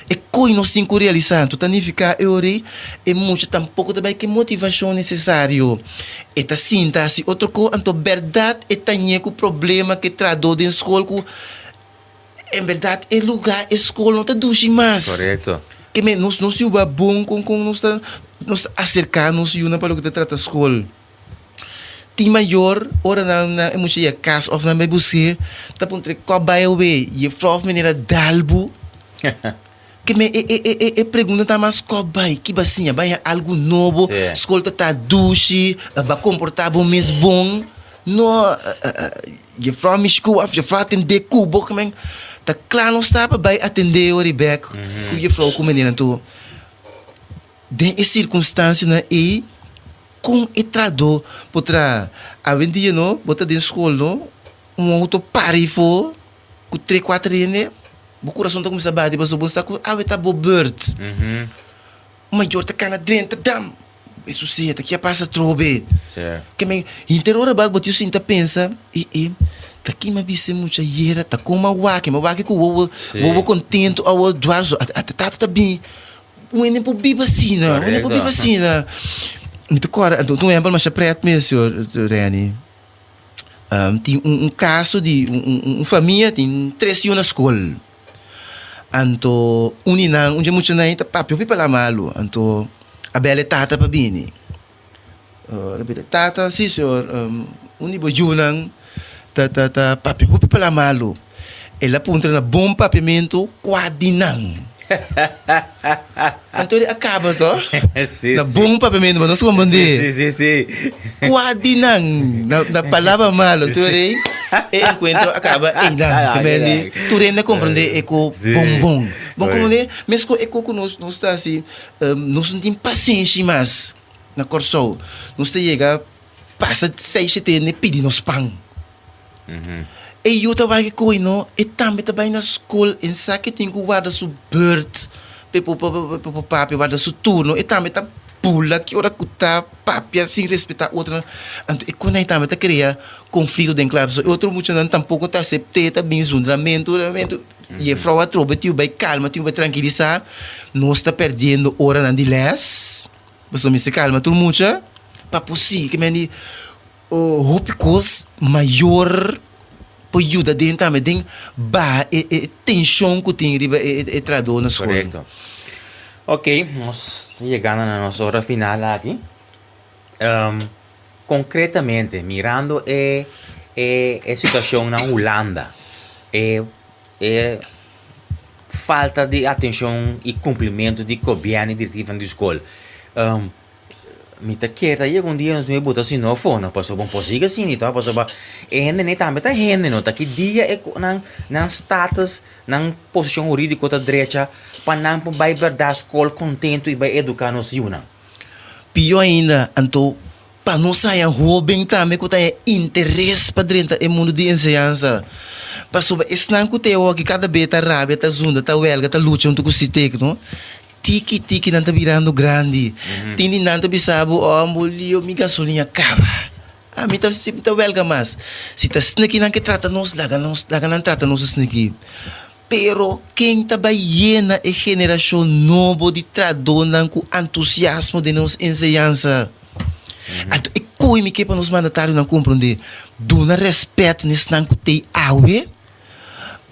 e coi nós temos que realizar tu tani ficar ore e muito tampouco também que motivação necessário e tá sinta se outro co anto verdade e tanye com problema que traduz em escola com em verdade é lugar escola não tá duche mais correto que me nós se uba bom com nós acercar-nos e uma para o que trata escola ti maior ora na muito ia casa of na me busque tá pontre cobai we e prof menina dalbo que me pergunta tá mais cobai que bacinha vai algo novo escola tá duche ba comportar bom mesmo bom No, je vrouw Mishku af, je vrouw atende kubo, kemeng. Ta klano stapa bij atende ori back. Ku je vrouw komen in en toe. Den is circunstância na e com e trado potra avendi no bota den school no auto pari fo ku 3-4 ne bu coração tá começar a bater para bosta ku aveta bo bird maior tá cana dentro dam isso se tá que passa trobe Certo. que me interora bag botiu sinta pensa tá aqui me bise muita yera tá com uma wake ku wo contento ao doar so tá bem o ene po bibasina o ene po bibasina muito cora tu lembra mas preto mesmo senhor Reni tem caso de família tem 3 filhos na escola anto uninang unja muito na ita papi pi pala malo anto a bela tata pa bini tata si senhor uni bojunang tata papi pi pala malo ela punta na bom papimento quadinang Antônio acaba to Sim, na sim. bom papimento mas não sou bande Sim. quadinang na palavra malo tu rei encontro acaba ainda também tu rei na compreender eco bom como né mas com eco conosco está assim nós não tem paciência mais na corso nós chega passa 6-7 ne pedir nos pão e eu trabalho com ele, e também trabalho na escola, em saque tem que guardar sua bird, papi guardar seu turno, e também tá pula que hora que tá papi assim respeitar outra, então e quando aí também tá criar conflito dentro da classe, outro muito não tampouco tá aceitar tá bem zundramento, e a frau atrobe tio vai calma, tio vai tranquilizar, nós está perdendo hora na de les, você me se calma, tudo muito, para possível que me hopicos maior ajuda dentro também tem tensão que tem riba trado na escola. Correcto. Ok, nós chegando na nossa hora final aqui. Concretamente, mirando a situação na Holanda, falta de atenção e cumprimento de governo e diretiva da escola. Mita quer aí algum dia me botar assim no fone, passou bom posiga assim, então passou ba nem também tá rende não, tá que dia é nan status, nan posição jurídica da direita, para não vai verdade escola contento e vai educar nos yuna. Pior ainda, então para não sair bem também que tem interesse para dentro do mundo de ensinança. Passou ba esnan que tem que cada vez tá rabia, tá zunda, tá huelga, tá luta junto com o CITEC, não? Tiki não tá virando grande. Tini não tá bisabo, mulher, minha gasolina acaba. Me tá welga mas. Se tá snaki não que trata nós, laga não trata nós snaki. Pero quem tá baiena é geração nova de tradona com entusiasmo de nos ensinança. Então, e coi me que para nos mandatários não compreender. Dona respeito nesse não que tem awe.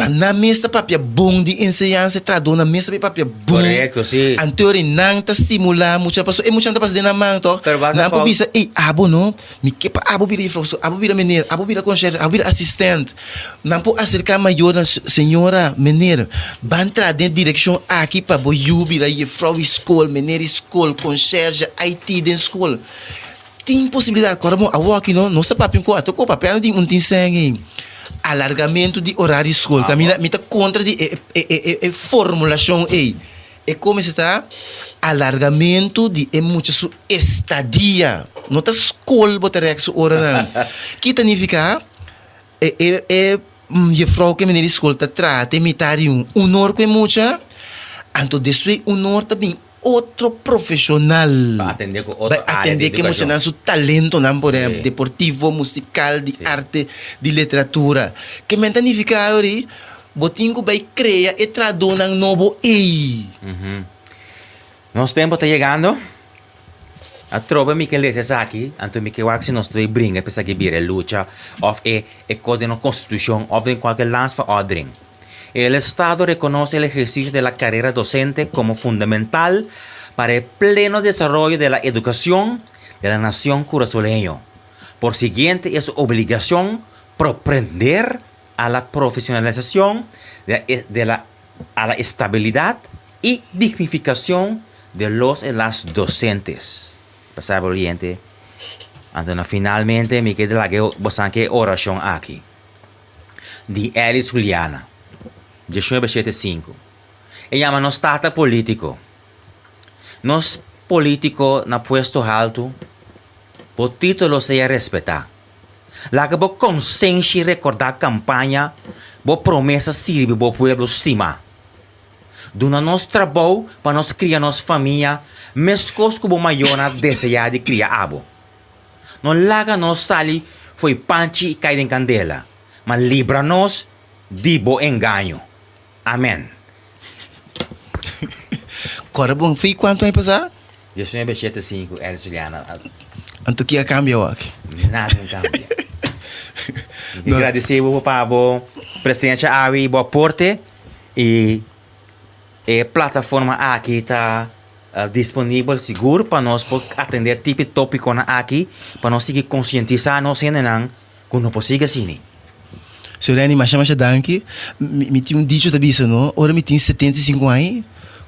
Na mesa papia bom de ensinança tradona mesa papia bom. Correto, sim. Anterior não tá stimular muita pessoa e muita pessoa na mão to. Não pode pensar, abo não, me que para abo vira professor, abo vira menino, abo vira conselheiro, abo vira assistente. Não pode acercar maior na senhora menino. Ban tra dentro direção aqui para boiu vira e frau escola, menino escola, conselheiro, IT dentro escola. Tem possibilidade, coramo a walk não, não está papinho com a tocou papel de tem sangue. Alargamento de horário escola, que me tá contra de formulação aí. E como está alargamento de muita sua estadia. Não tá escola botar sua hora não. Que significa je vrouw que menina escola tá trata imitar honor que muita. Então depois honor também outro profissional Para atender com outra área atender de que muita educação. su talento não por exemplo deportivo musical de arte de literatura que mentanifica aí botinho vai criar e traduz um novo ei Nosso tempo está chegando. A tropa Michele aqui, então Michele Waxi nos dois brinca para que vire luta of código de constituição ou de qualquer landsverordering. El Estado reconoce el ejercicio de la carrera docente como fundamental para el pleno desarrollo de la educación de la nación curazoleña. Por siguiente, es su obligación propender a la profesionalización a la estabilidad y dignificación de los y las docentes. Pasar por el siguiente. Então, finalmente, me quedé bastante oração aqui. De Elis Juliana. 1975. E llama nos tata político. Nos político na puesto alto, por título se respetar. La que bo consciência recordar campanha, bo promessa sirve bo pueblo estima. Duna nos trabalho para nos criar nos família, mescos como maiona desejar de criar abo. Não laga nos sali foi panchi e cai em candela, mas libra-nos de bo engano. Amém. Agora, bom, foi quanto aí passar? 1975, Elis Juliana. Anto que a cambio aqui. Nada não cambia. Agradecer para a presidente Awi, boa porte e a plataforma aqui está disponível, seguro para nós atender tipo tópico na aqui, para nós seguir conscientizar nós ainda quando não possível assim. Senhor Rani, mas danke. Me tinha dicho também isso, não? Ora me tinha 75 anos,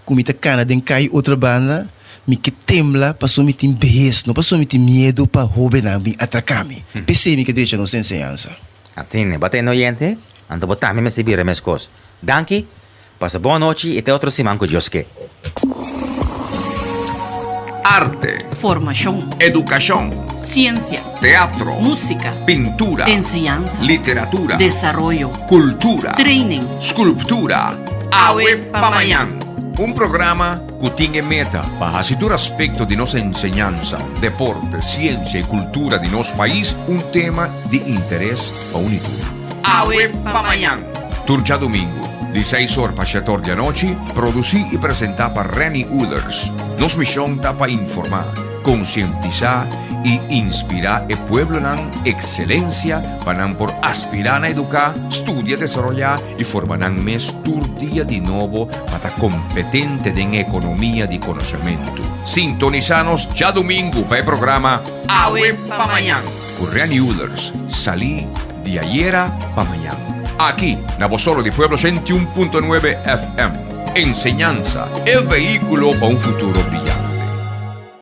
com me cana de cai outra banda, me que tembla, passou me tinha behest, não passou me tinha medo para roubar na me atracar-me. Pensei me que deixa nossa ensinança. Atene, bate no oyente, ando botar me recibir minhas coisas. Danke, passa boa noite e até outro semana com Deus que. Arte, Formación, educación, ciencia, teatro, música, pintura, enseñanza, literatura, desarrollo, cultura, training. sculptura. Awe Pamayang. Un programa que tiene meta para hacer aspecto de nuestra enseñanza, deporte, ciencia y cultura de nuestro país un tema de interés para unir. Awe Pamayang. Turcia domingo, de 6 horas para 7 horas de la noche, producí y presentar para Reni Uders. Nos misión está para informar, concientizar y inspirar el pueblo en excelencia para por aspirar a educar, estudiar, desarrollar y formar mes día de nuevo para competente en economía de conocimiento. Sintonizanos ya domingo para el programa Awe Pamayang. con Reni Uders. Salí de ayer para mañana. Aquí, na Bosolo de Pueblo 101.9 FM. Enseñanza, el vehículo para un futuro brillante.